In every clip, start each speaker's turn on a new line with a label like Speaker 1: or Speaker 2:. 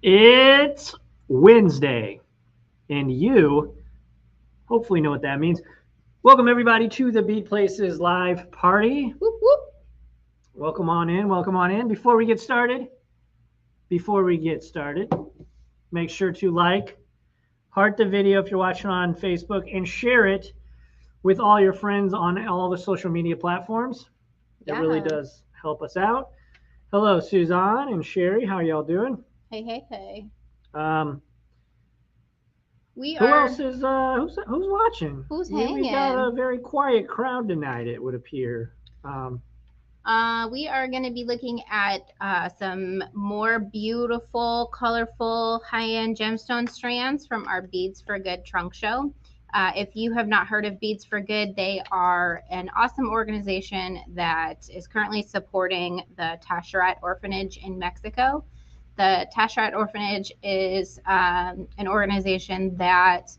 Speaker 1: It's Wednesday, and you hopefully know what that means. Welcome, everybody, to the Bead Places live party.
Speaker 2: Whoop, whoop.
Speaker 1: Welcome on in. Welcome on in. Before we get started, make sure to like, heart the video if you're watching on Facebook, and share it with all your friends on all the social media platforms. It really does help us out. Hello, Suzanne and Sherry. How are y'all doing?
Speaker 2: Hey, hey, hey.
Speaker 1: Um,
Speaker 2: We
Speaker 1: Who
Speaker 2: are.
Speaker 1: else is who's watching?
Speaker 2: Who's
Speaker 1: We got
Speaker 2: hanging?
Speaker 1: a very quiet crowd tonight. It would appear.
Speaker 2: We are going to be looking at some more beautiful, colorful, high-end gemstone strands from our Beads for Good trunk show. If you have not heard of Beads for Good, they are an awesome organization that is currently supporting the Tashirat Orphanage in Mexico. The Tashirat Orphanage is an organization that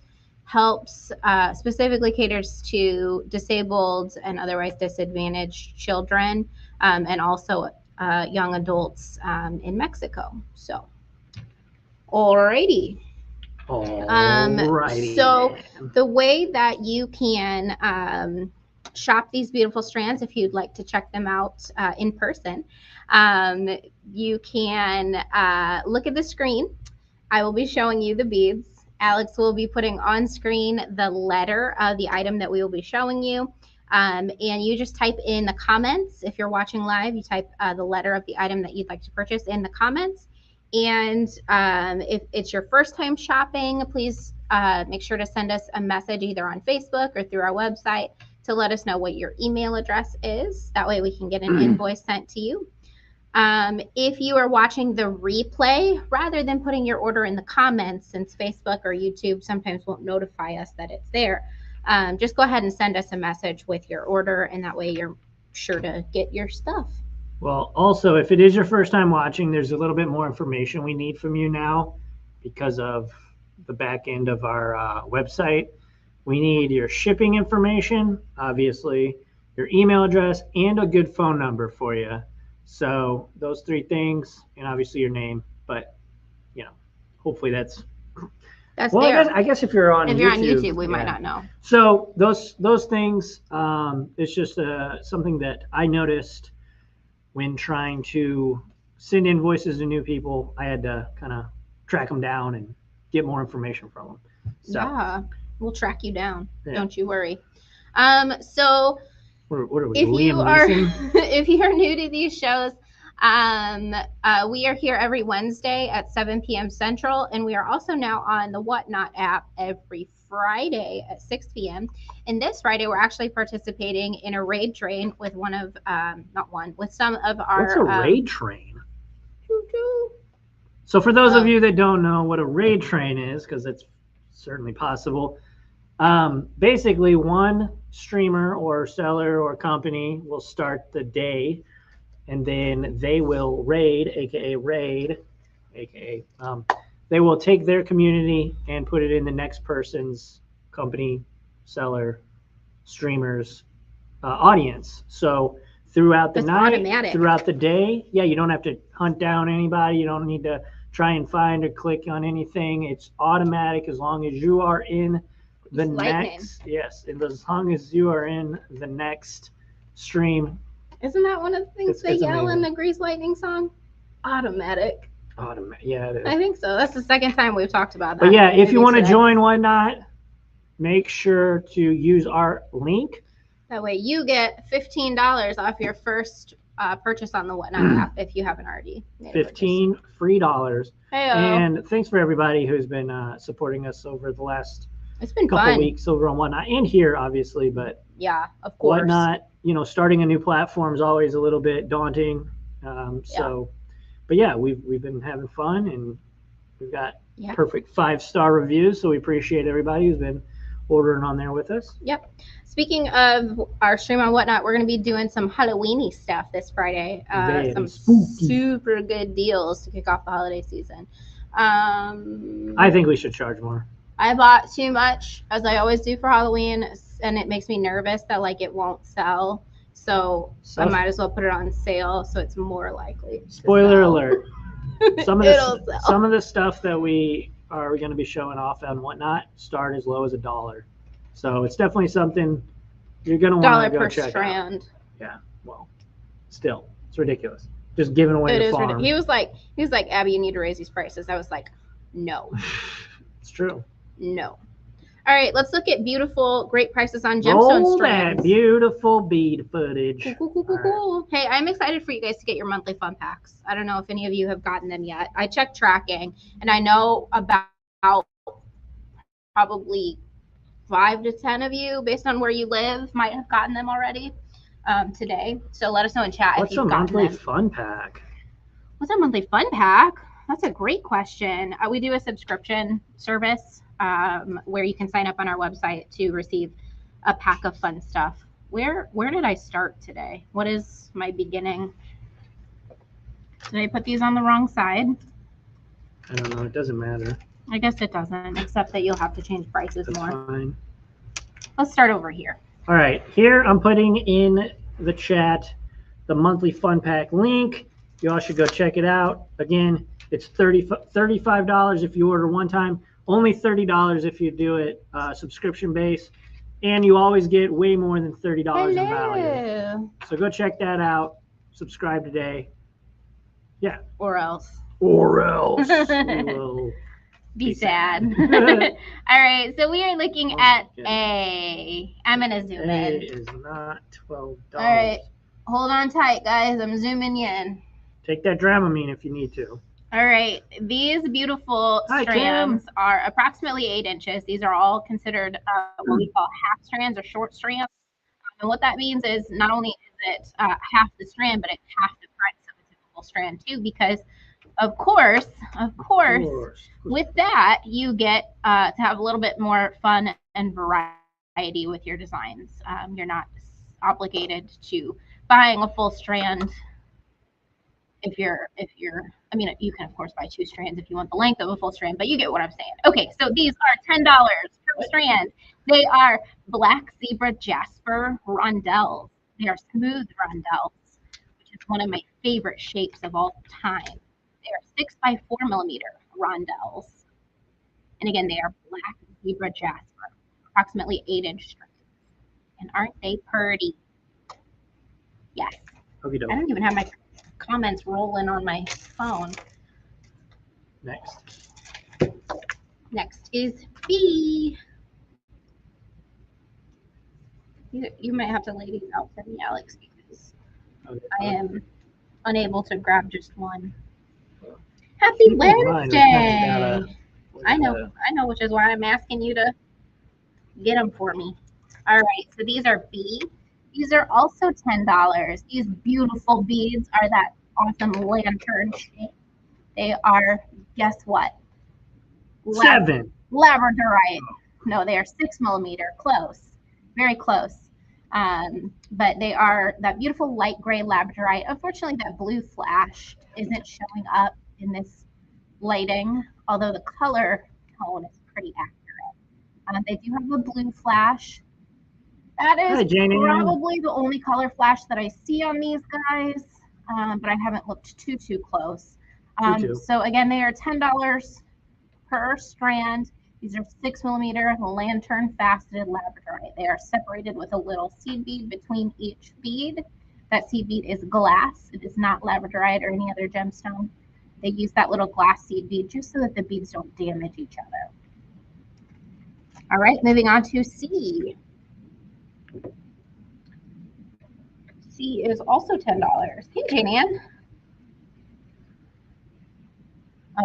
Speaker 2: helps specifically caters to disabled and otherwise disadvantaged children and also young adults in Mexico. So, alrighty. So the way that you can shop these beautiful strands, if you'd like to check them out in person, you can look at the screen. I will be showing you the beads. Alex will be putting on screen the letter of the item that we will be showing you. And you just type in the comments. If you're watching live, you type the letter of the item that you'd like to purchase in the comments. And if it's your first time shopping, please make sure to send us a message either on Facebook or through our website to let us know what your email address is. That way we can get an invoice sent to you. If you are watching the replay, rather than putting your order in the comments, since Facebook or YouTube sometimes won't notify us that it's there, just go ahead and send us a message with your order, and that way you're sure to get your stuff.
Speaker 1: Well, also, if it is your first time watching, there's a little bit more information we need from you now because of the back end of our website. We need your shipping information, obviously, your email address, and a good phone number for you. So those three things, and obviously your name. But hopefully that's well.
Speaker 2: There.
Speaker 1: I guess if you're on
Speaker 2: YouTube, we might not know.
Speaker 1: So those things, it's just something that I noticed when trying to send invoices to new people. I had to kind of track them down and get more information from them. So,
Speaker 2: yeah, we'll track you down. Yeah. Don't you worry.
Speaker 1: So what are we,
Speaker 2: if you are new to these shows, we are here every Wednesday at 7 p.m. Central, and we are also now on the Whatnot app every Friday at 6 p.m. And this Friday, we're actually participating in a raid train with with some of our.
Speaker 1: What's a raid train? So for those of you that don't know what a raid train is, because it's certainly possible, basically one streamer or seller or company will start the day, and then they will raid, they will take their community and put it in the next person's company, seller, streamer's audience. So throughout the night, automatic. Throughout the day, you don't have to hunt down anybody. You don't need to try and find or click on anything. It's automatic as long as you are in the next. Yes, as long as you are in the next stream.
Speaker 2: Isn't that one of the things they yell in the Grease Lightning song? Automatic.
Speaker 1: Yeah, it is.
Speaker 2: I think so. That's the second time we've talked about that.
Speaker 1: But yeah, if you want to join Whatnot, make sure to use our link.
Speaker 2: That way you get $15 off your first purchase on the Whatnot app if you haven't already.
Speaker 1: $15 free.
Speaker 2: Hey-o.
Speaker 1: And thanks for everybody who's been supporting us over the last
Speaker 2: couple
Speaker 1: weeks over on Whatnot and here, obviously. But
Speaker 2: yeah, of course.
Speaker 1: Whatnot, starting a new platform is always a little bit daunting. But yeah, we've been having fun, and we've got perfect 5-star reviews. So we appreciate everybody who's been ordering on there with us.
Speaker 2: Yep. Speaking of our stream on Whatnot, we're going to be doing some Halloweeny stuff this Friday. Some spooky, super good deals to kick off the holiday season.
Speaker 1: I think we should charge more.
Speaker 2: I bought too much, as I always do for Halloween, and it makes me nervous that it won't sell. So I might as well put it on sale so it's more likely.
Speaker 1: Spoiler alert. Some of the stuff that we are going to be showing off and whatnot start as low as $1. So it's definitely something you're going to want to go check out. Yeah, well, still, it's ridiculous. Just giving away the farm.
Speaker 2: He was like, Abby, you need to raise these prices. I was like, no.
Speaker 1: It's true.
Speaker 2: No. All right, let's look at beautiful, great prices on gemstone strands.
Speaker 1: That beautiful bead footage.
Speaker 2: Cool. Hey, I'm excited for you guys to get your monthly fun packs. I don't know if any of you have gotten them yet. I checked tracking, and I know about probably 5 to 10 of you, based on where you live, might have gotten them already today. So let us know in chat if you've gotten them.
Speaker 1: What's a monthly fun pack?
Speaker 2: What's a monthly fun pack? That's a great question. We do a subscription service where you can sign up on our website to receive a pack of fun stuff. Where did I start today? What is my beginning? Did I put these on the wrong side?
Speaker 1: I don't know. It doesn't matter.
Speaker 2: I guess it doesn't, except that you'll have to change prices more.
Speaker 1: That's fine.
Speaker 2: Let's start over here.
Speaker 1: All right. Here I'm putting in the chat the monthly fun pack link. You all should go check it out. Again, it's $35 if you order one time. Only $30 if you do it subscription based. And you always get way more than $30 in value. So go check that out. Subscribe today. Yeah.
Speaker 2: Or else. Be sad. All right, so we are looking at A. I'm going to zoom in.
Speaker 1: A is not $12.
Speaker 2: All right, hold on tight, guys. I'm zooming in.
Speaker 1: Take that Dramamine if you need to.
Speaker 2: All right, these beautiful strands are approximately 8 inches. These are all considered what we call half strands or short strands. And what that means is not only is it half the strand, but it's half the price of a typical strand too, because of course, with that, you get to have a little bit more fun and variety with your designs. You're not obligated to buying a full strand. If you're, I mean, you can of course buy 2 strands if you want the length of a full strand, but you get what I'm saying. Okay, so these are $10 per strand. They are black zebra jasper rondelles. They are smooth rondelles, which is one of my favorite shapes of all time. They are 6 by 4 millimeter rondelles. And again, they are black zebra jasper, approximately 8-inch strands. And aren't they pretty? Yes. I don't even have my comments rolling on my phone. Next is B. You might have to lay these out for me, Alex, because I am unable to grab just one. Happy Wednesday! I know, which is why I'm asking you to get them for me. All right, so these are B. These are also $10. These beautiful beads are that awesome lantern shape. They are, guess what?
Speaker 1: 7.
Speaker 2: Labradorite. No, they are 6 millimeter. Close. Very close. But they are that beautiful light gray labradorite. Unfortunately, that blue flash isn't showing up in this lighting, although the color tone is pretty accurate. They do have a blue flash. That is probably the only color flash that I see on these guys, but I haven't looked too close. So again, they are $10 per strand. These are 6 millimeter lantern faceted labradorite. They are separated with a little seed bead between each bead. That seed bead is glass. It is not labradorite or any other gemstone. They use that little glass seed bead just so that the beads don't damage each other. All right, moving on to C. C is also $10. Hey, Jane Ann.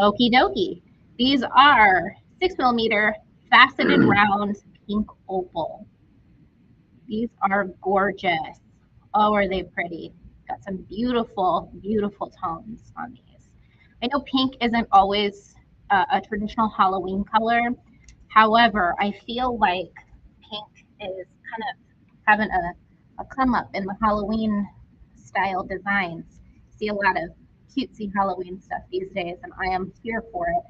Speaker 2: Okie dokie. These are 6 millimeter faceted round pink opal. These are gorgeous. Oh, are they pretty? Got some beautiful, beautiful tones on these. I know pink isn't always a traditional Halloween color. However, I feel like pink is kind of having a come up in the Halloween style designs. See a lot of cutesy Halloween stuff these days, and I am here for it.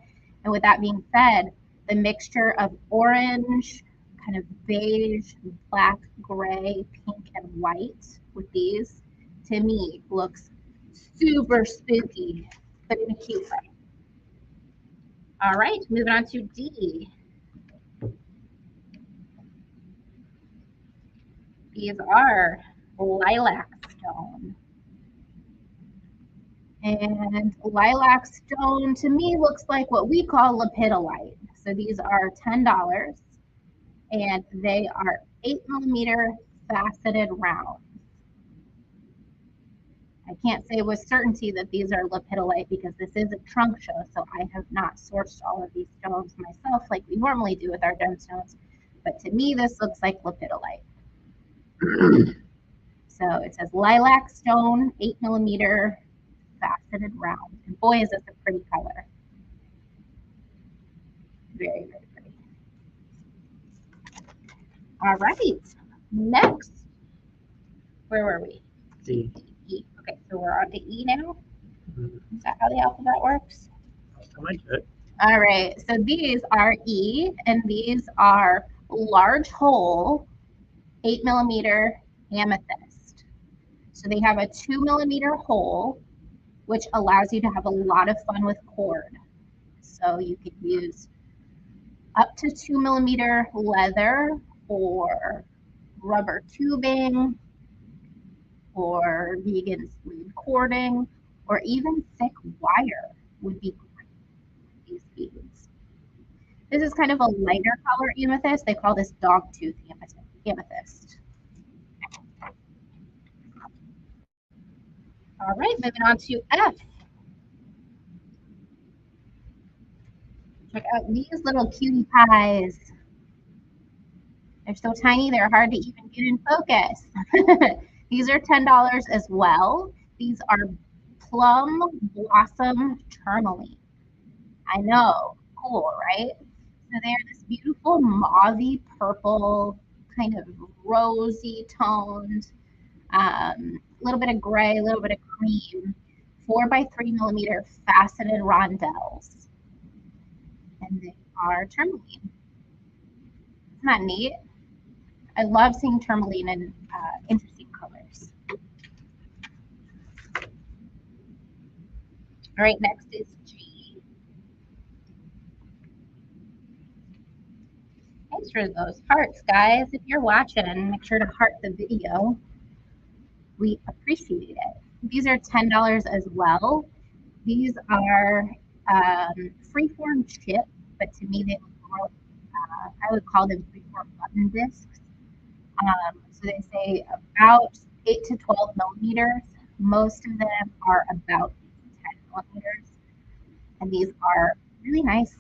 Speaker 2: And with that being said, the mixture of orange, kind of beige, black, gray, pink, and white with these, to me, looks super spooky. but in a cute way. All right, moving on to D. These are lilac stone. And lilac stone to me looks like what we call lepidolite. So these are $10 and they are 8mm faceted rounds. I can't say with certainty that these are lepidolite because this is a trunk show, so I have not sourced all of these stones myself like we normally do with our gemstones. But to me, this looks like lepidolite. So it says lilac stone, 8mm faceted round. And boy, is this a pretty color. Very, very pretty. All right. Next, where were we?
Speaker 1: D.
Speaker 2: E. Okay, so we're on to E now. Is that how the alphabet works?
Speaker 1: I like it.
Speaker 2: All right. So these are E, and these are large hole 8mm amethyst. So they have a 2mm hole, which allows you to have a lot of fun with cord. So you could use up to 2mm leather or rubber tubing or vegan sleeve cording or even thick wire would be great with these beads. This is kind of a lighter color amethyst. They call this dogtooth amethyst. All right, moving on to F. Check out these little cutie pies. They're so tiny, they're hard to even get in focus. These are $10 as well. These are plum blossom tourmaline. I know, cool, right? So they're this beautiful mauvey purple, kind of rosy toned, little bit of gray, a little bit of cream, 4x3mm faceted rondelles. And they are tourmaline. Isn't that neat? I love seeing tourmaline in interesting colors. All right, next is G. Thanks for those hearts, guys. If you're watching, make sure to heart the video. We appreciate it. These are $10 as well. These are freeform chips, but to me they look more, I would call them freeform button discs. So they say about 8 to 12mm. Most of them are about 10mm. And these are really nice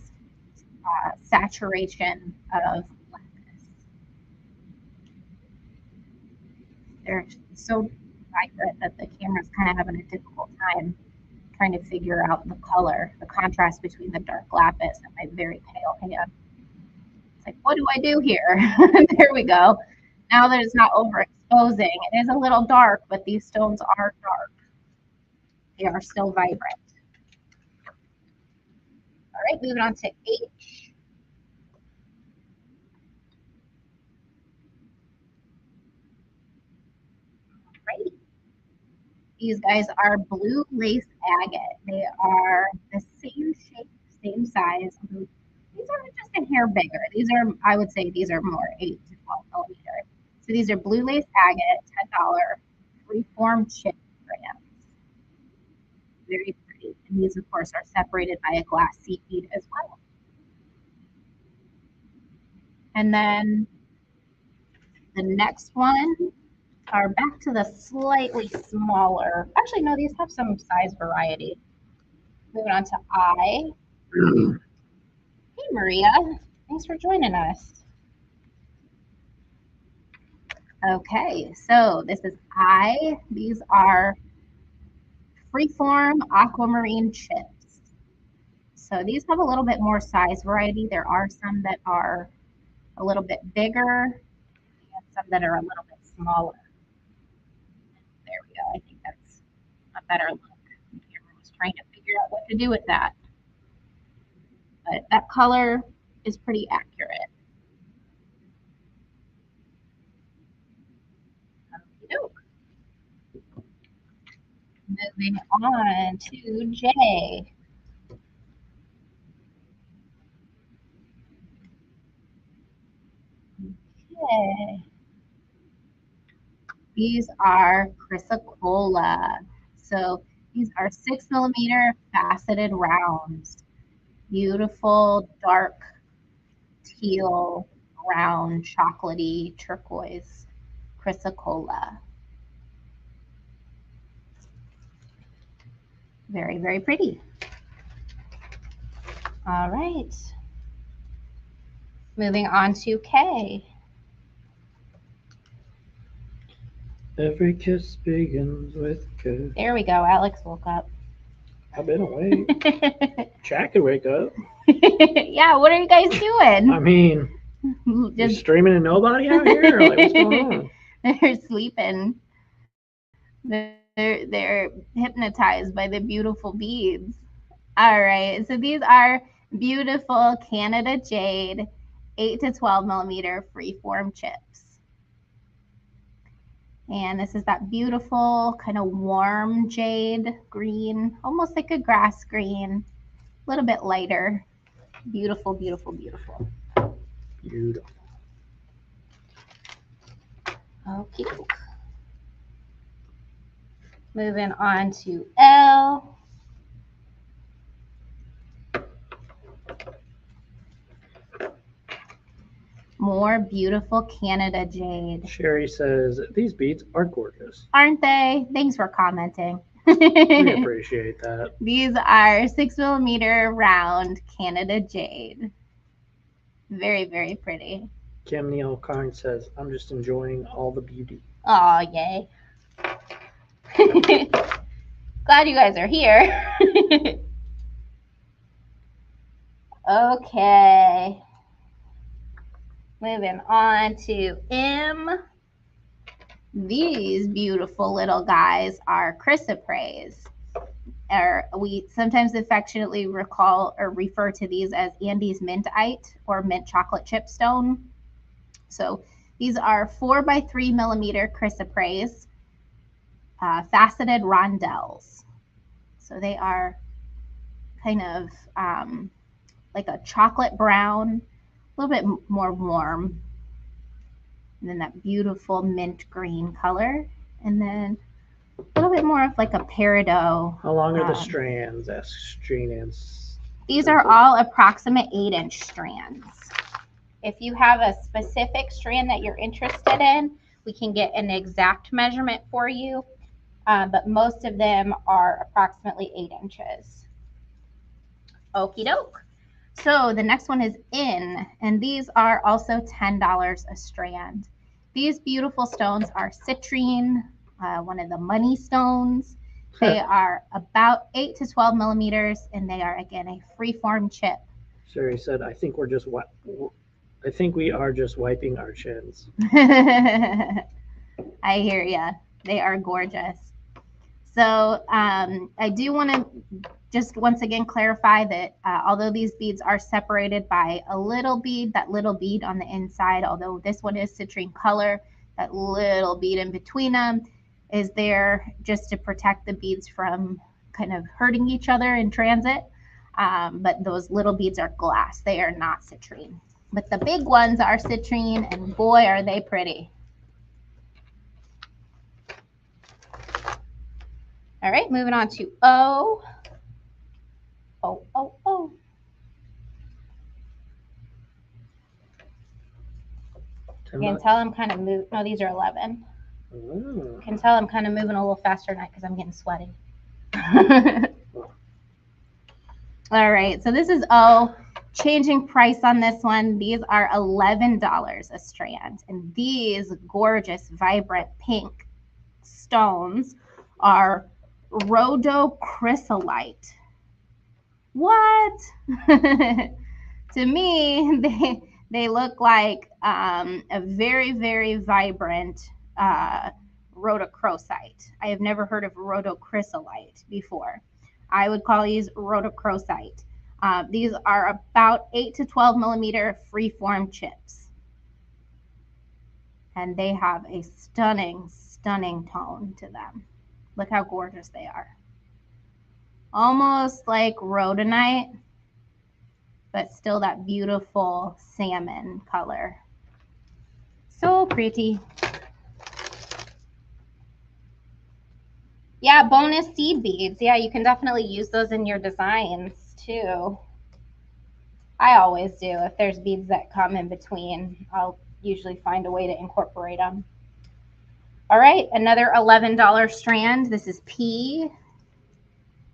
Speaker 2: saturation of blackness. They're so vibrant that the camera's kind of having a difficult time trying to figure out the color, the contrast between the dark lapis and my very pale hand. It's like, what do I do here? There we go. Now that it's not overexposing, it is a little dark, but these stones are dark. They are still vibrant. All right, moving on to H. Right. These guys are blue lace agate. They are the same shape, same size. These are just a hair bigger. These are, I would say, these are more 8 to 12mm. So these are blue lace agate, $10, freeform chip strands. Very pretty. And these, of course, are separated by a glass seed bead as well. And then the next one are back to the slightly smaller. Actually, no, these have some size variety. Moving on to I. Hey, Maria. Thanks for joining us. Okay, so this is I. These are freeform aquamarine chips. So these have a little bit more size variety. There are some that are a little bit bigger and some that are a little bit smaller. There we go. I think that's a better look. The camera was trying to figure out what to do with that. But that color is pretty accurate. Moving Moving on to J. Okay. These are chrysocolla. So these are 6 millimeter faceted rounds. Beautiful dark teal, round, chocolatey, turquoise chrysocolla. Very, very pretty. All right. Moving on to K.
Speaker 1: Every kiss begins with a kiss.
Speaker 2: There we go. Alex woke up.
Speaker 1: I've been awake. Jack could wake up.
Speaker 2: Yeah, what are you guys doing?
Speaker 1: I mean, just streaming to nobody out here? Like, what's going on?
Speaker 2: They're sleeping. They're hypnotized by the beautiful beads. All right, so these are beautiful Canada jade 8 to 12 millimeter freeform chips. And this is that beautiful kind of warm jade green, almost like a grass green, a little bit lighter. Beautiful, beautiful, beautiful.
Speaker 1: Beautiful.
Speaker 2: Okay. Moving on to L. More beautiful Canada jade.
Speaker 1: Sherry says, these beads are gorgeous.
Speaker 2: Aren't they? Thanks for commenting.
Speaker 1: We appreciate that.
Speaker 2: These are 6 millimeter round Canada jade. Very, very pretty.
Speaker 1: Kim Neal Karn says, I'm just enjoying all the beauty.
Speaker 2: Oh, yay. Glad you guys are here. Okay. Moving on to M. These beautiful little guys are chrysoprase. We sometimes affectionately recall or refer to these as Andy's mintite or mint chocolate chip stone. So these are 4 by 3 millimeter chrysoprase faceted rondelles. So they are kind of like a chocolate brown, a little bit more warm. And then that beautiful mint green color. And then a little bit more of like a peridot.
Speaker 1: How long are the strands? Asks Strands.
Speaker 2: These are all approximate 8-inch strands. If you have a specific strand that you're interested in, we can get an exact measurement for you. But most of them are approximately 8 inches. Okie doke. So the next one is N, and these are also $10 a strand. These beautiful stones are citrine, one of the money stones. They are about 8 to 12 millimeters, and they are, again, a freeform chip.
Speaker 1: Sherry said, I think we are just wiping our chins.
Speaker 2: I hear ya. They are gorgeous. So I do want to just once again clarify that although these beads are separated by a little bead, that little bead on the inside, although this one is citrine color, that little bead in between them is there just to protect the beads from kind of hurting each other in transit. But those little beads are glass. They are not citrine. But the big ones are citrine, and boy, are they pretty. All right, moving on to O. O. You can tell I'm kind of moving. No, these are 11. You can tell I'm kind of moving a little faster tonight because I'm getting sweaty. All right, so this is O. Changing price on this one. These are $11 a strand. And these gorgeous, vibrant pink stones are rhodochryssolite. What? To me, they look like a very, very vibrant rhodochrosite. I have never heard of rhodochryssolite before. I would call these rhodochrosite. These are about 8 to 12 millimeter freeform chips. And they have a stunning, stunning tone to them. Look how gorgeous they are. almost like rhodonite, but still that beautiful salmon color. So pretty. Yeah, bonus seed beads. Yeah, you can definitely use those in your designs too. I always do. If there's beads that come in between, I'll usually find a way to incorporate them. All right, another $11 strand. This is P.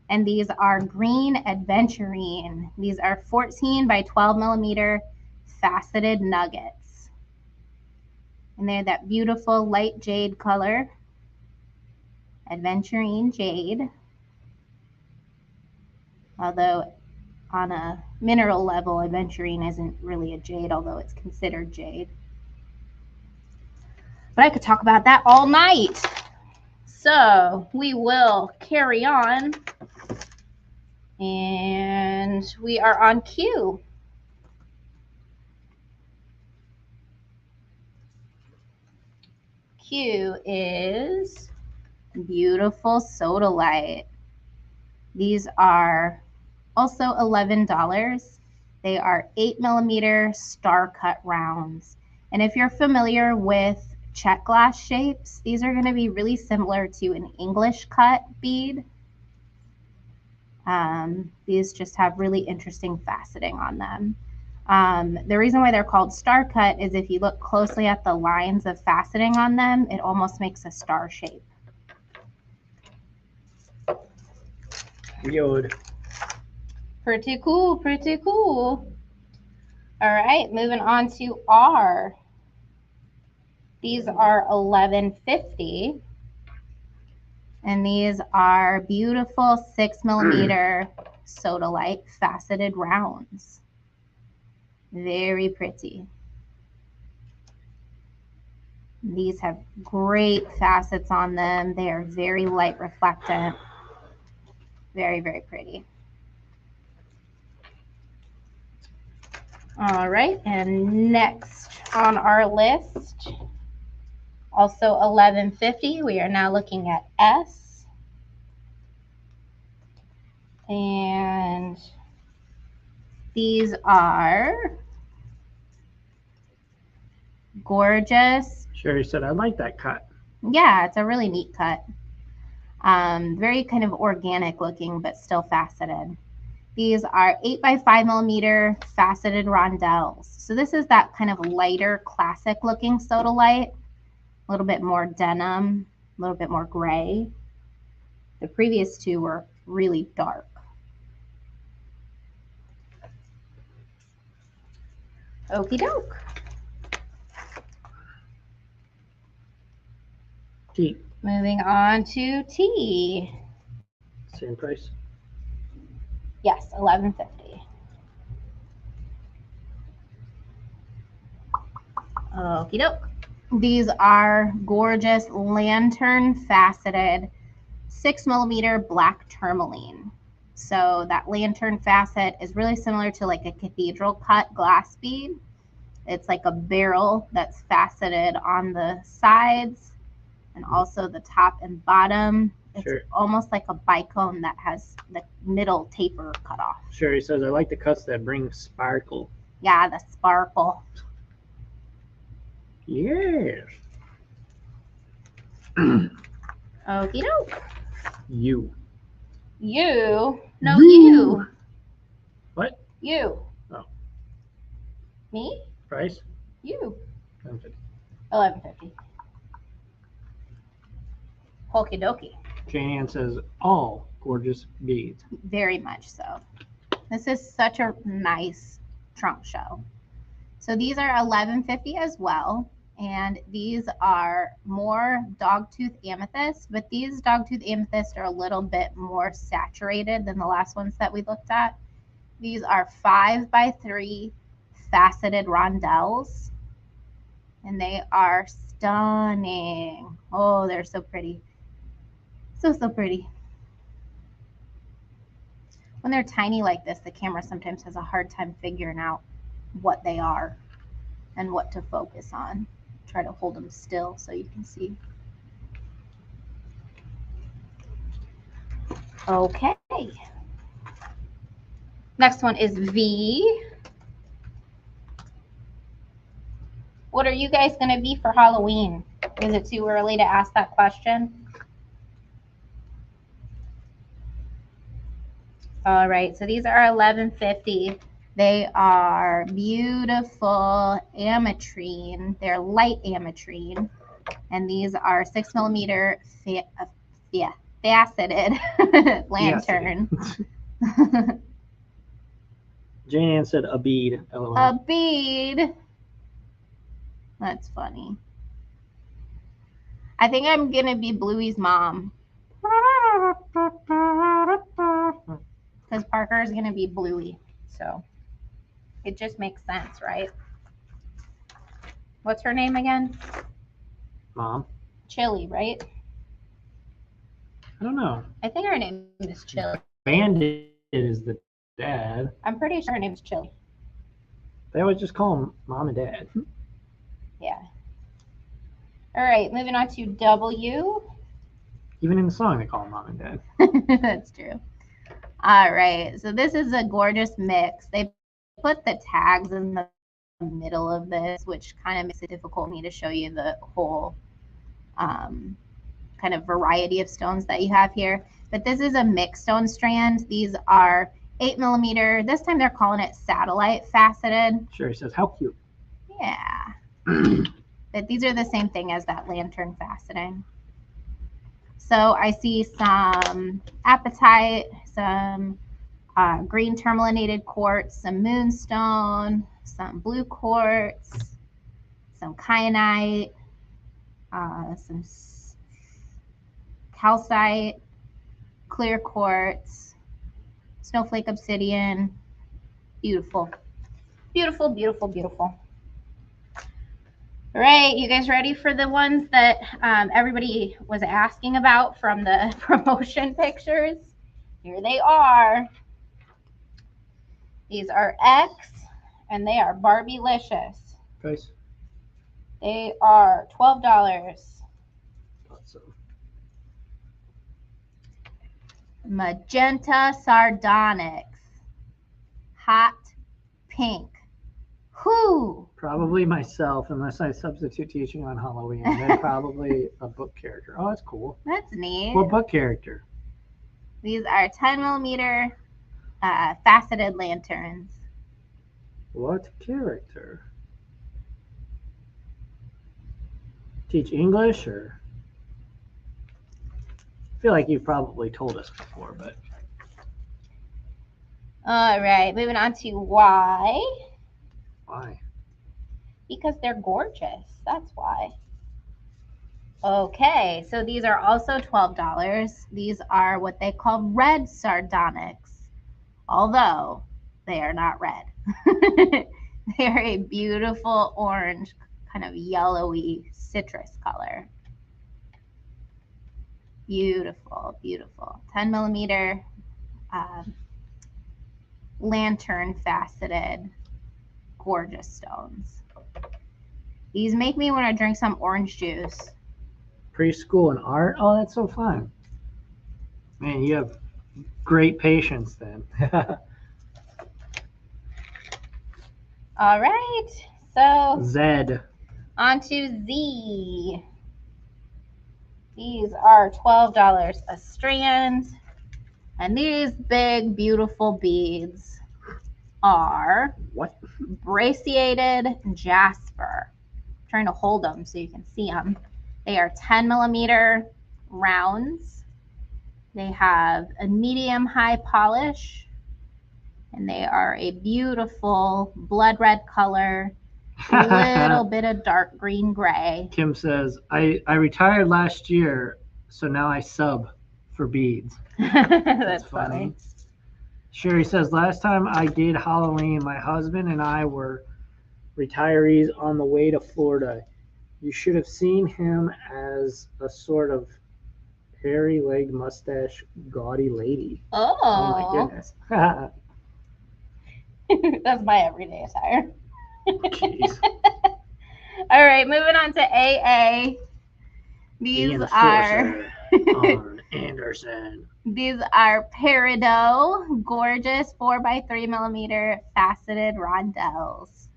Speaker 2: And these are green adventurine. These are 14 by 12 millimeter faceted nuggets. And they're that beautiful light jade color. Adventurine jade. Although on a mineral level, adventurine isn't really a jade, although it's considered jade. But I could talk about that all night. So we will carry on. And we are on Q. Q is beautiful sodalite. These are also $11. They are 8 millimeter star cut rounds. And if you're familiar with check glass shapes, these are going to be really similar to an English cut bead. These just have really interesting faceting on them. The reason why they're called star cut is if you look closely at the lines of faceting on them, it almost makes a star shape.
Speaker 1: Weird.
Speaker 2: Pretty cool, pretty cool. All right, moving on to R. These are $11.50. And these are beautiful 6 millimeter sodalite faceted rounds. Very pretty. These have great facets on them. They are very light reflectant. Very, very pretty. All right, and next on our list, also $11.50. We are now looking at S. And these are gorgeous.
Speaker 1: Sherry said, I like that cut.
Speaker 2: Yeah, it's a really neat cut. Very kind of organic looking, but still faceted. These are 8 by 5 millimeter faceted rondelles. So this is that kind of lighter, classic looking sodalite. A little bit more denim, a little bit more gray. The previous two were really dark. Okie doke.
Speaker 1: T.
Speaker 2: Moving on to T.
Speaker 1: Same price.
Speaker 2: Yes, $11.50. Okie doke. These are gorgeous lantern faceted 6 millimeter black tourmaline. So that lantern facet is really similar to like a cathedral cut glass bead. It's like a barrel that's faceted on the sides and also the top and bottom. It's almost like a bicone that has the middle taper cut off.
Speaker 1: Sherry says, I like the cuts that bring sparkle.
Speaker 2: Yeah, the sparkle.
Speaker 1: Yes.
Speaker 2: Okie doke.
Speaker 1: You.
Speaker 2: You? No, you.
Speaker 1: What?
Speaker 2: You.
Speaker 1: Oh.
Speaker 2: Me?
Speaker 1: Price?
Speaker 2: You.
Speaker 1: $11.50.
Speaker 2: $11.50. Okie dokie.
Speaker 1: Jane Ann says, all gorgeous beads.
Speaker 2: Very much so. This is such a nice trunk show. So these are $11.50 as well. And these are more dogtooth amethyst, but these dogtooth amethyst are a little bit more saturated than the last ones that we looked at. These are 5 by 3 faceted rondelles, and they are stunning. Oh, they're so pretty. So pretty. When they're tiny like this, the camera sometimes has a hard time figuring out what they are and what to focus on. Try to hold them still so you can see. Okay. Next one is V. What are you guys going to be for Halloween? Is it too early to ask that question? All right, so these are $11.50. They are beautiful ametrine. They're light ametrine. And these are 6mm faceted lantern.
Speaker 1: Jane Ann said a bead. LOL.
Speaker 2: A bead. That's funny. I think I'm going to be Bluey's mom. Because Parker is going to be Bluey. So it just makes sense, right? What's her name again?
Speaker 1: Mom.
Speaker 2: Chili, right?
Speaker 1: I don't know.
Speaker 2: I think her name is Chili.
Speaker 1: Bandit is the dad.
Speaker 2: I'm pretty sure her name is Chili.
Speaker 1: They always just call them Mom and Dad.
Speaker 2: Yeah. All right, moving on to W.
Speaker 1: Even in the song, they call them Mom and Dad.
Speaker 2: That's true. All right, so this is a gorgeous mix. They put the tags in the middle of this, which kind of makes it difficult for me to show you the whole kind of variety of stones that you have here. But this is a mixed stone strand. These are 8mm. This time they're calling it satellite faceted.
Speaker 1: Sure, he says, how cute.
Speaker 2: Yeah. But these are the same thing as that lantern faceting. So I see some apatite, some green tourmalinated quartz, some moonstone, some blue quartz, some kyanite, some calcite, clear quartz, snowflake obsidian. Beautiful. Beautiful, beautiful, beautiful. All right, you guys ready for the ones that everybody was asking about from the promotion pictures? Here they are. These are X, and they are Barbie-licious.
Speaker 1: Price?
Speaker 2: They are $12.
Speaker 1: Thought so.
Speaker 2: Magenta sardonyx. Hot pink. Who?
Speaker 1: Probably myself, unless I substitute teaching on Halloween. Then probably a book character. Oh, that's cool.
Speaker 2: That's neat.
Speaker 1: What book character?
Speaker 2: These are 10mm faceted lanterns.
Speaker 1: What character? Teach English or? I feel like you've probably told us before, but.
Speaker 2: All right, moving on to Y.
Speaker 1: Why?
Speaker 2: Because they're gorgeous. That's why. Okay, so these are also $12. These are what they call red sardonyx, although they are not red. They are a beautiful orange, kind of yellowy citrus color. Beautiful, beautiful. 10mm lantern faceted, gorgeous stones. These make me want to drink some orange juice.
Speaker 1: Preschool and art? Oh, that's so fun. Man, you have great patience then.
Speaker 2: All right, so
Speaker 1: Zed.
Speaker 2: on to Z. These are $12 a strand. And these big, beautiful beads are
Speaker 1: what?
Speaker 2: Braciated jasper. I'm trying to hold them so you can see them. They are 10mm rounds. They have a medium high polish, and they are a beautiful blood red color, a little bit of dark green gray.
Speaker 1: Kim says, I retired last year, so now I sub for beads.
Speaker 2: That's funny.
Speaker 1: Sherry says, last time I did Halloween, my husband and I were retirees on the way to Florida. You should have seen him as a sort of hairy-legged mustache, gaudy lady.
Speaker 2: Oh
Speaker 1: my goodness.
Speaker 2: That's my everyday attire.
Speaker 1: Jeez.
Speaker 2: All right, moving on to AA. These
Speaker 1: Ian
Speaker 2: are
Speaker 1: Anderson.
Speaker 2: These are peridot, gorgeous 4x3 millimeter faceted rondelles.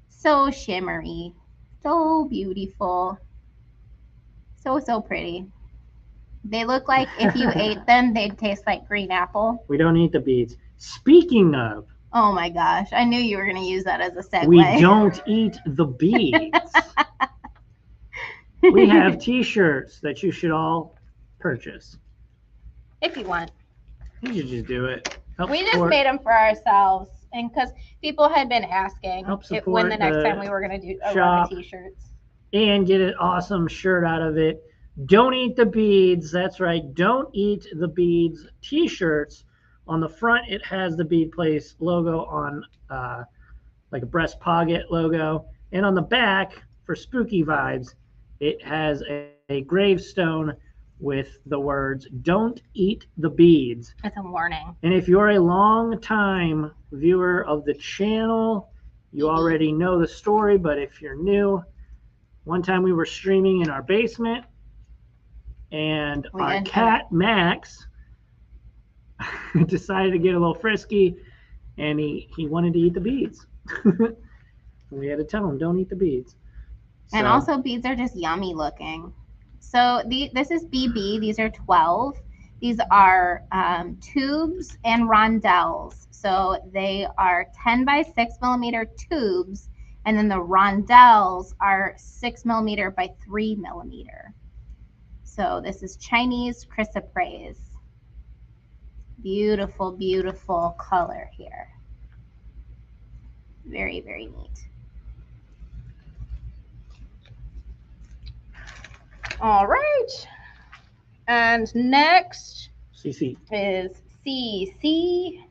Speaker 2: So shimmery, so beautiful, so pretty. They look like if you ate them, they'd taste like green apple.
Speaker 1: We don't eat the beads. Speaking of.
Speaker 2: Oh my gosh, I knew you were going to use that as a segue.
Speaker 1: We don't eat the beads. We have t-shirts that you should all purchase.
Speaker 2: If you want.
Speaker 1: You should just do it.
Speaker 2: We just made them for ourselves. And because people had been asking when the next time we were going to do a run of t-shirts.
Speaker 1: And get an awesome shirt out of it. Don't eat the beads. That's right. Don't eat the beads t-shirts. On the front, it has the Bead Place logo on like a breast pocket logo. And on the back, for spooky vibes, it has a gravestone with the words, "Don't eat the beads."
Speaker 2: It's a warning.
Speaker 1: And if you're a long-time viewer of the channel, you already know the story. But if you're new, one time we were streaming in our basement, and our cat, Max, decided to get a little frisky, and he wanted to eat the beads. We had to tell him, don't eat the beads.
Speaker 2: And also, beads are just yummy looking. So this is BB. These are 12. These are tubes and rondelles. So they are 10 by 6 millimeter tubes, and then the rondelles are 6 millimeter by 3 millimeter. So this is Chinese chrysoprase. Beautiful, beautiful color here. Very, very neat. All right. And next
Speaker 1: CC
Speaker 2: is CC.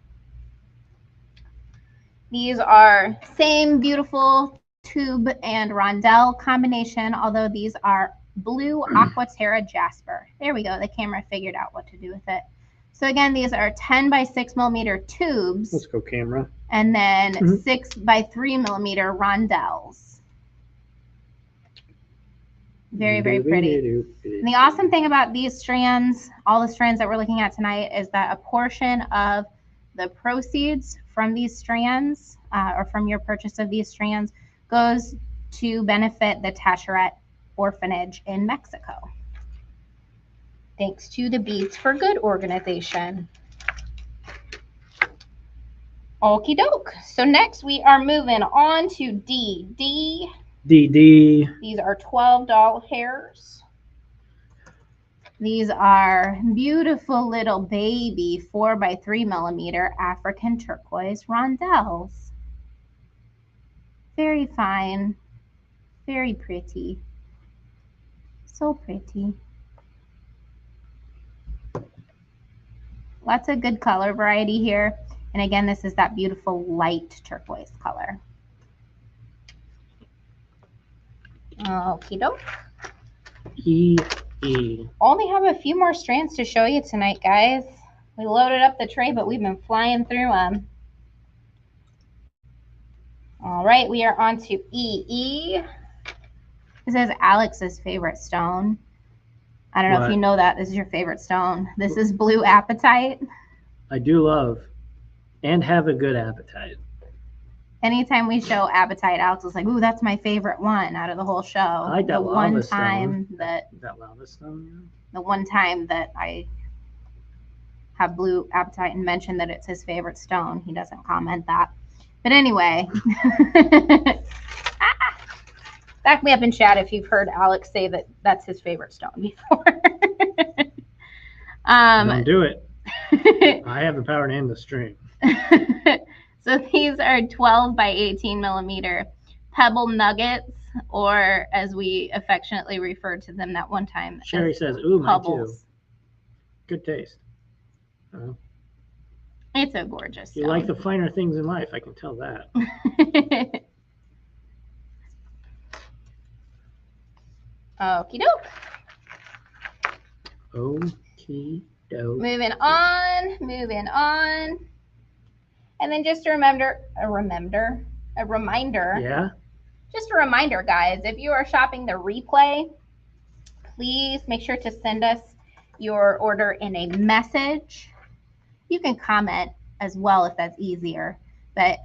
Speaker 2: These are same beautiful tube and rondelle combination, although these are blue aquaterra jasper. There we go. The camera figured out what to do with it. So again, these are 10 by 6 millimeter tubes.
Speaker 1: Let's go, camera.
Speaker 2: And then 6 by 3 millimeter rondelles. Very, very pretty. And the awesome thing about these strands, all the strands that we're looking at tonight, is that a portion of the proceeds from these strands or from your purchase of these strands goes to benefit the Tashirat Orphanage in Mexico. Thanks to the Beads for Good organization. Okie doke. So next we are moving on to DD. These are $12 hairs. These are beautiful little baby 4 by 3 millimeter African turquoise rondelles. Very fine, very pretty. So pretty. Lots of good color variety here. And again, this is that beautiful light turquoise color. Okie doke. Only have a few more strands to show you tonight, guys. We loaded up the tray, but we've been flying through them. All right, we are on to EE. This is Alex's favorite stone. I don't know if you know that. This is your favorite stone. This is blue apatite.
Speaker 1: I do love and have a good appetite.
Speaker 2: Anytime we show apatite, Alex is like, "Ooh, that's my favorite one out of the whole show."
Speaker 1: I like that
Speaker 2: the
Speaker 1: lava
Speaker 2: one
Speaker 1: stone.
Speaker 2: time that
Speaker 1: lava stone. Yeah.
Speaker 2: The one time that I have blue apatite and mention that it's his favorite stone, he doesn't comment that. But anyway, back me up in chat if you've heard Alex say that that's his favorite stone before.
Speaker 1: Don't do it. I have the power to end the stream.
Speaker 2: So these are 12 by 18 millimeter pebble nuggets, or as we affectionately referred to them that one time.
Speaker 1: Sherry says, "Ooh, mine too." Good taste.
Speaker 2: It's a gorgeous stone.
Speaker 1: You like the finer things in life, I can tell that.
Speaker 2: Okie doke.
Speaker 1: Okie doke.
Speaker 2: Moving on. And then just a reminder.
Speaker 1: Yeah.
Speaker 2: Just a reminder, guys, if you are shopping the replay, please make sure to send us your order in a message. You can comment as well if that's easier. But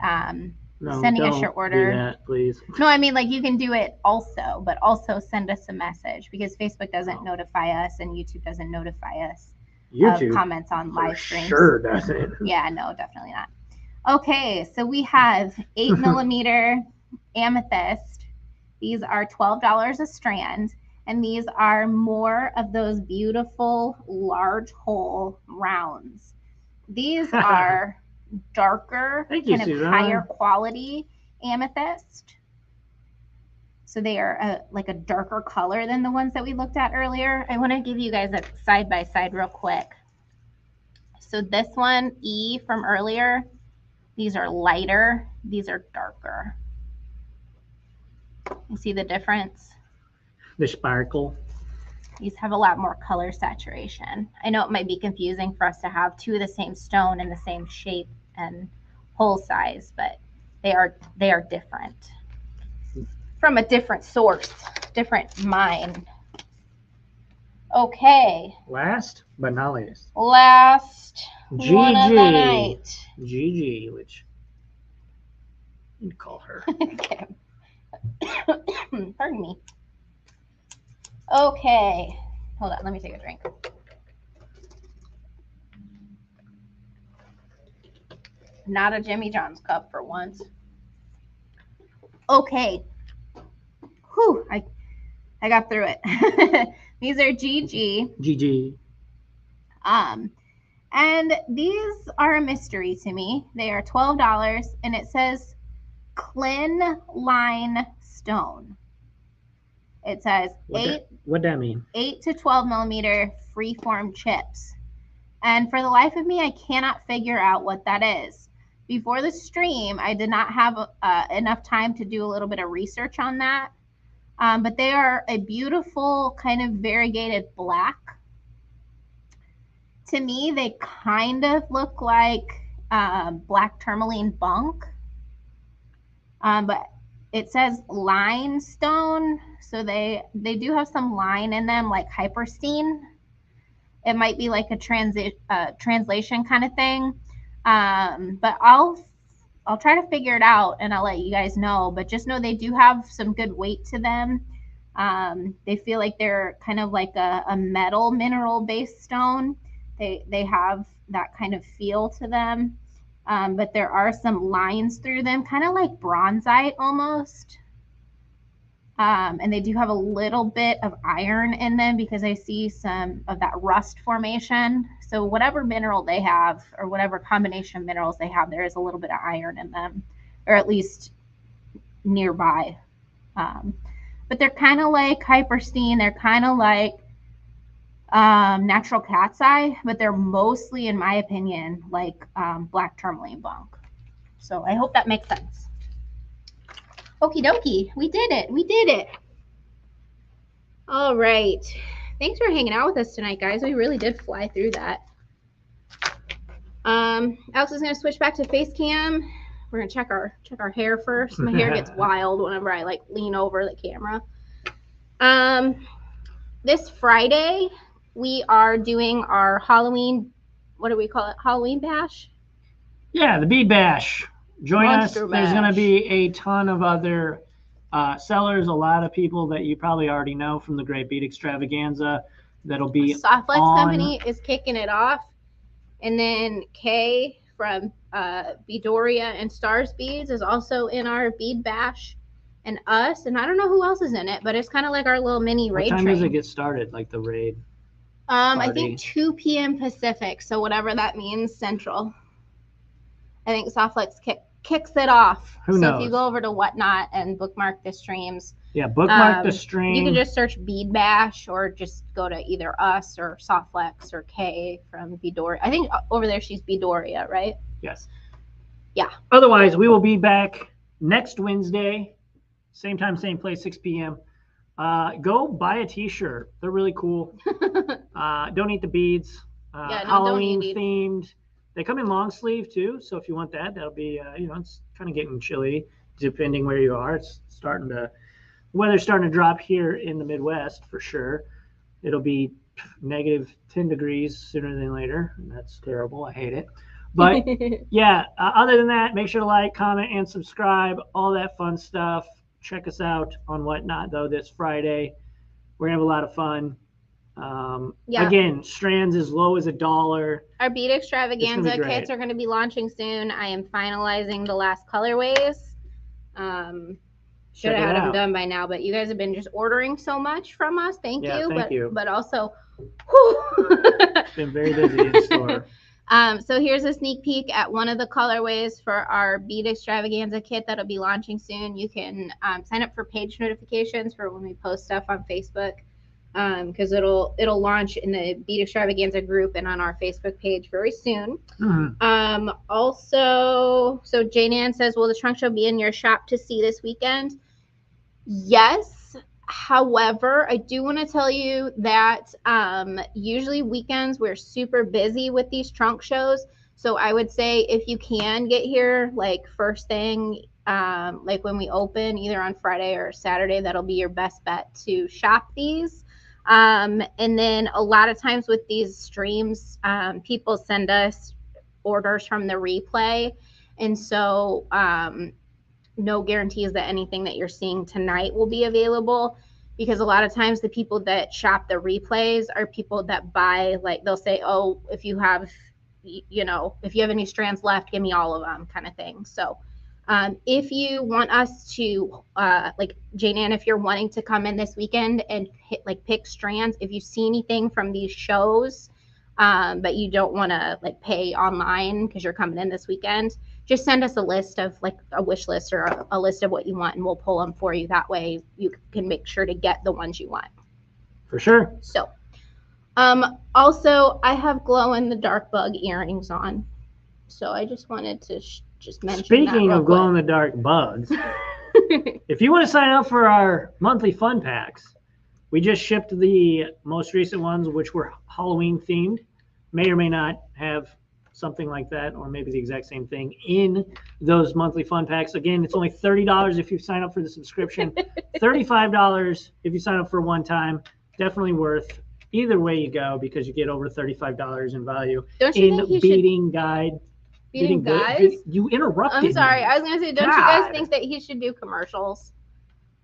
Speaker 1: no,
Speaker 2: sending us your order.
Speaker 1: Do that, please.
Speaker 2: No, I mean, like, you can do it also, but also send us a message, because Facebook doesn't notify us and YouTube doesn't notify us of comments on live streams.
Speaker 1: Sure doesn't.
Speaker 2: Yeah, no, definitely not. Okay, so we have 8mm amethyst. These are $12 a strand, and these are more of those beautiful large hole rounds. These are darker, higher quality amethyst. So they are like a darker color than the ones that we looked at earlier. I want to give you guys a side by side real quick. So this one, E from earlier, these are lighter, these are darker. You see the difference?
Speaker 1: The sparkle.
Speaker 2: These have a lot more color saturation. I know it might be confusing for us to have two of the same stone in the same shape and hole size, but they are different. From a different source, different mine. Okay.
Speaker 1: Last but not least.
Speaker 2: Last one of the night.
Speaker 1: Gigi, which you'd call her.
Speaker 2: Okay. Pardon me. Okay. Hold on, let me take a drink. Not a Jimmy John's cup for once. Okay. Whew, I got through it. These are GG.
Speaker 1: GG.
Speaker 2: And these are a mystery to me. They are $12, and it says Clin Line Stone. It says
Speaker 1: What'd that mean?
Speaker 2: 8 to 12mm freeform chips. And for the life of me, I cannot figure out what that is. Before the stream, I did not have enough time to do a little bit of research on that. But they are a beautiful kind of variegated black. To me, they kind of look like black tourmaline bunk. But it says limestone, so they do have some line in them, like hyperstein. It might be like a translation kind of thing. But I'll try to figure it out, and I'll let you guys know. But just know they do have some good weight to them. They feel like they're kind of like a metal mineral-based stone. They have that kind of feel to them. But there are some lines through them, kind of like bronzite almost. And they do have a little bit of iron in them, because I see some of that rust formation. So whatever mineral they have, or whatever combination of minerals they have, there is a little bit of iron in them, or at least nearby. But they're kind of like hyperstein. They're kind of like natural cat's eye, but they're mostly, in my opinion, like black tourmaline bunk. So I hope that makes sense. Okie dokie, we did it. All right, thanks for hanging out with us tonight, guys. We really did fly through that. Alex is gonna switch back to face cam. We're gonna check our hair first. My hair gets wild whenever I like lean over the camera. This Friday we are doing our Halloween, what do we call it? Halloween bash?
Speaker 1: Yeah, the Bead Bash. Join
Speaker 2: Monster
Speaker 1: us.
Speaker 2: Bash.
Speaker 1: There's going to be a ton of other sellers, a lot of people that you probably already know from the Great Bead Extravaganza that'll be
Speaker 2: Softflex Company is kicking it off. And then Kay from Beadoria and Stars Beads is also in our Bead Bash. And us, and I don't know who else is in it, but it's kind of like our little mini raid
Speaker 1: train. What time
Speaker 2: train.
Speaker 1: does it get started, like the raid?
Speaker 2: I think 2 p.m. Pacific, so whatever that means, Central. I think Softflex kicks it off.
Speaker 1: Who knows?
Speaker 2: So if you go over to Whatnot and bookmark the streams.
Speaker 1: Yeah, bookmark the stream.
Speaker 2: You can just search Bead Bash, or just go to either us or Softflex or Kay from Beadoria. I think over there she's Beadoria, right?
Speaker 1: Yes.
Speaker 2: Yeah.
Speaker 1: Otherwise, we will be back next Wednesday. Same time, same place, 6 p.m. Go buy a t-shirt. They're really cool. Don't eat the beads. Halloween themed. They come in long sleeve too. So if you want that, that'll be, it's kind of getting chilly depending where you are. It's weather's starting to drop here in the Midwest for sure. It'll be negative 10 degrees sooner than later. That's terrible. I hate it. But yeah, other than that, make sure to like, comment, and subscribe. All that fun stuff. Check us out on Whatnot, though, this Friday. We're going to have a lot of fun. Again, Strands as low as $1.
Speaker 2: Our Bead Extravaganza kits are going to be launching soon. I am finalizing the last colorways. Should have had them done by now, but you guys have been just ordering so much from us. Thank you. But also,
Speaker 1: it's been very busy in store.
Speaker 2: So here's a sneak peek at one of the colorways for our Bead Extravaganza kit that'll be launching soon. You can sign up for page notifications for when we post stuff on Facebook, because it'll launch in the Bead Extravaganza group and on our Facebook page very soon. Also, so Jane Ann says, will the trunk show be in your shop to see this weekend? Yes. However, I do want to tell you that usually weekends we're super busy with these trunk shows. So I would say if you can get here like first thing, like when we open either on Friday or Saturday, that'll be your best bet to shop these. And then a lot of times with these streams, people send us orders from the replay. And so no guarantees that anything that you're seeing tonight will be available, because a lot of times the people that shop the replays are people that buy, like they'll say, oh, if you have any strands left, give me all of them, kind of thing. So if you want us to, like Jane Ann, if you're wanting to come in this weekend and pick strands, if you see anything from these shows, but you don't want to like pay online because you're coming in this weekend, just send us a list of like a wish list or a list of what you want, and we'll pull them for you. That way you can make sure to get the ones you want.
Speaker 1: For sure.
Speaker 2: So, also I have glow in the dark bug earrings on. So I just wanted to just mention
Speaker 1: Speaking of glow in the dark bugs, if you want to sign up for our monthly fun packs, we just shipped the most recent ones, which were Halloween themed. May or may not have something like that, or maybe the exact same thing in those monthly fun packs. Again, it's only $30 if you sign up for the subscription, $35 if you sign up for one time. Definitely worth either way you go, because you get over $35 in value.
Speaker 2: Don't you think
Speaker 1: beading guide.
Speaker 2: Beading guys?
Speaker 1: You interrupted
Speaker 2: I'm sorry.
Speaker 1: me.
Speaker 2: I was going to say, don't you guys think that he should do commercials?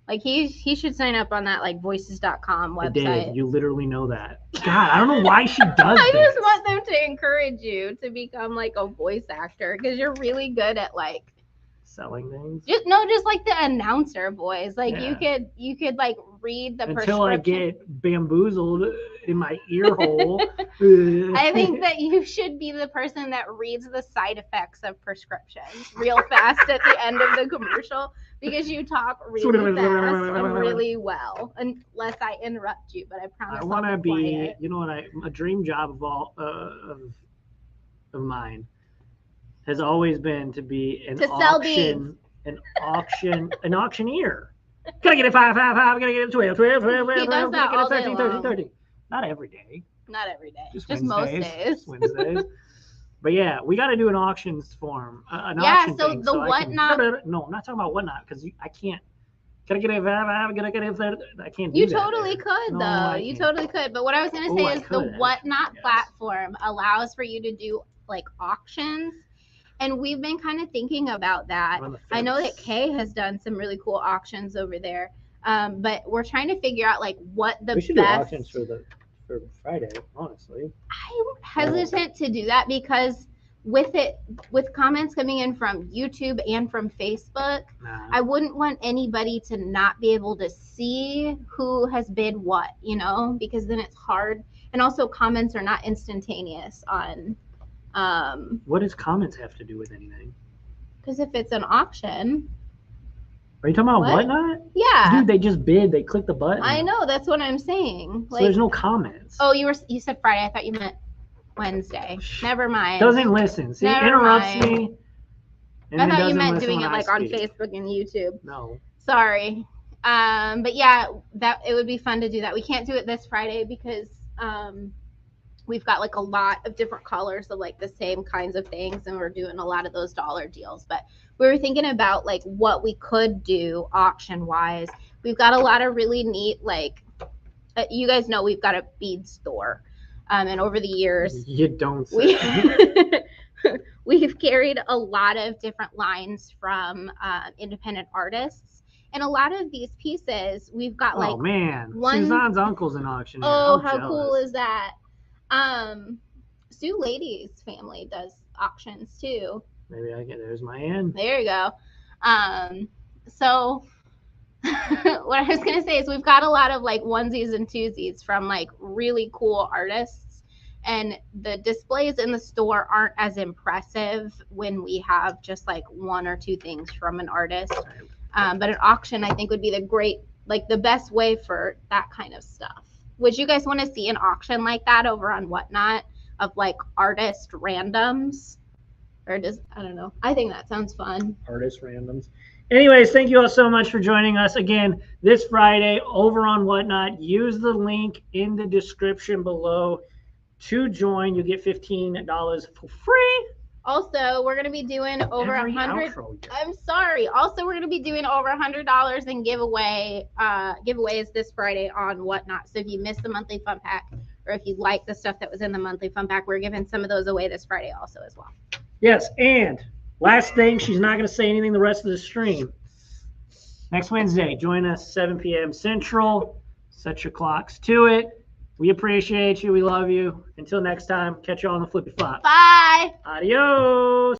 Speaker 2: Like he should sign up on that like voices.com website.
Speaker 1: I did. You literally know that. God, I don't know why she does
Speaker 2: I just want them to encourage you to become like a voice actor, because you're really good at like
Speaker 1: selling things.
Speaker 2: Just like the announcer voice. Like you could like read the
Speaker 1: until I get bamboozled in my ear hole.
Speaker 2: I think that you should be the person that reads the side effects of prescriptions real fast at the end of the commercial, because you talk really fast and really well. Unless I interrupt you, but I promise.
Speaker 1: I want to be, quiet. You know what? A dream job of all of mine has always been to be an auctioneer. Gotta get it 5, gotta get it 12, 12, 12,
Speaker 2: he does that all
Speaker 1: 13,
Speaker 2: day
Speaker 1: 13,
Speaker 2: long.
Speaker 1: 13. Not every day.
Speaker 2: Not every day.
Speaker 1: Just
Speaker 2: most days.
Speaker 1: Wednesdays. But yeah, we got to do an auctions form.
Speaker 2: Auction thing, the Whatnot.
Speaker 1: No, I'm not talking about Whatnot, because I can't. Gotta get it. Gotta get it. I can't do
Speaker 2: you
Speaker 1: that.
Speaker 2: Totally could, though. You totally could. But what I was gonna say is the Whatnot platform allows for you to do like auctions. And we've been kind of thinking about that. I know that Kay has done some really cool auctions over there. But we're trying to figure out like what the
Speaker 1: we should
Speaker 2: best.
Speaker 1: Do auctions for Friday, honestly.
Speaker 2: I'm hesitant to do that, because with comments coming in from YouTube and from Facebook, I wouldn't want anybody to not be able to see who has bid what, because then it's hard. And also comments are not instantaneous on.
Speaker 1: What does comments have to do with anything?
Speaker 2: Because if it's an auction.
Speaker 1: Are you talking about Whatnot?
Speaker 2: Yeah.
Speaker 1: Dude, they just bid. They click the button.
Speaker 2: I know. That's what I'm saying.
Speaker 1: So there's no comments.
Speaker 2: Oh, you said Friday. I thought you meant Wednesday. Never mind.
Speaker 1: Doesn't listen. See, interrupts me.
Speaker 2: I thought you meant doing it like on Facebook and YouTube.
Speaker 1: No.
Speaker 2: Sorry. But yeah, it would be fun to do that. We can't do it this Friday because we've got like a lot of different colors of like the same kinds of things, and we're doing a lot of those dollar deals. But we were thinking about like what we could do auction wise. We've got a lot of really neat like you guys know we've got a bead store. And over the years,
Speaker 1: you don't say.
Speaker 2: We've carried a lot of different lines from independent artists. And a lot of these pieces, we've got like.
Speaker 1: Oh, man. Suzanne's uncle's an auctioneer.
Speaker 2: Oh, how cool is that? Sue Lady's family does auctions too.
Speaker 1: Maybe I get, there's my end.
Speaker 2: There you go. So what I was going to say is we've got a lot of like onesies and twosies from like really cool artists, and the displays in the store aren't as impressive when we have just like one or two things from an artist. But an auction I think would be the best way for that kind of stuff. Would you guys want to see an auction like that over on Whatnot of like artist randoms? Or I don't know. I think that sounds fun.
Speaker 1: Artist randoms. Anyways, thank you all so much for joining us again this Friday over on Whatnot. Use the link in the description below to join. You get $15 for free.
Speaker 2: Also, we're going to be doing over $100. I'm sorry. Also, we're going to be doing over $100 in giveaways this Friday on Whatnot. So if you missed the monthly fun pack, or if you like the stuff that was in the monthly fun pack, we're giving some of those away this Friday also as well.
Speaker 1: Yes, and last thing, she's not going to say anything the rest of the stream. Next Wednesday, join us 7 p.m. Central. Set your clocks to it. We appreciate you. We love you. Until next time, catch you on the flippy flop.
Speaker 2: Bye.
Speaker 1: Adios.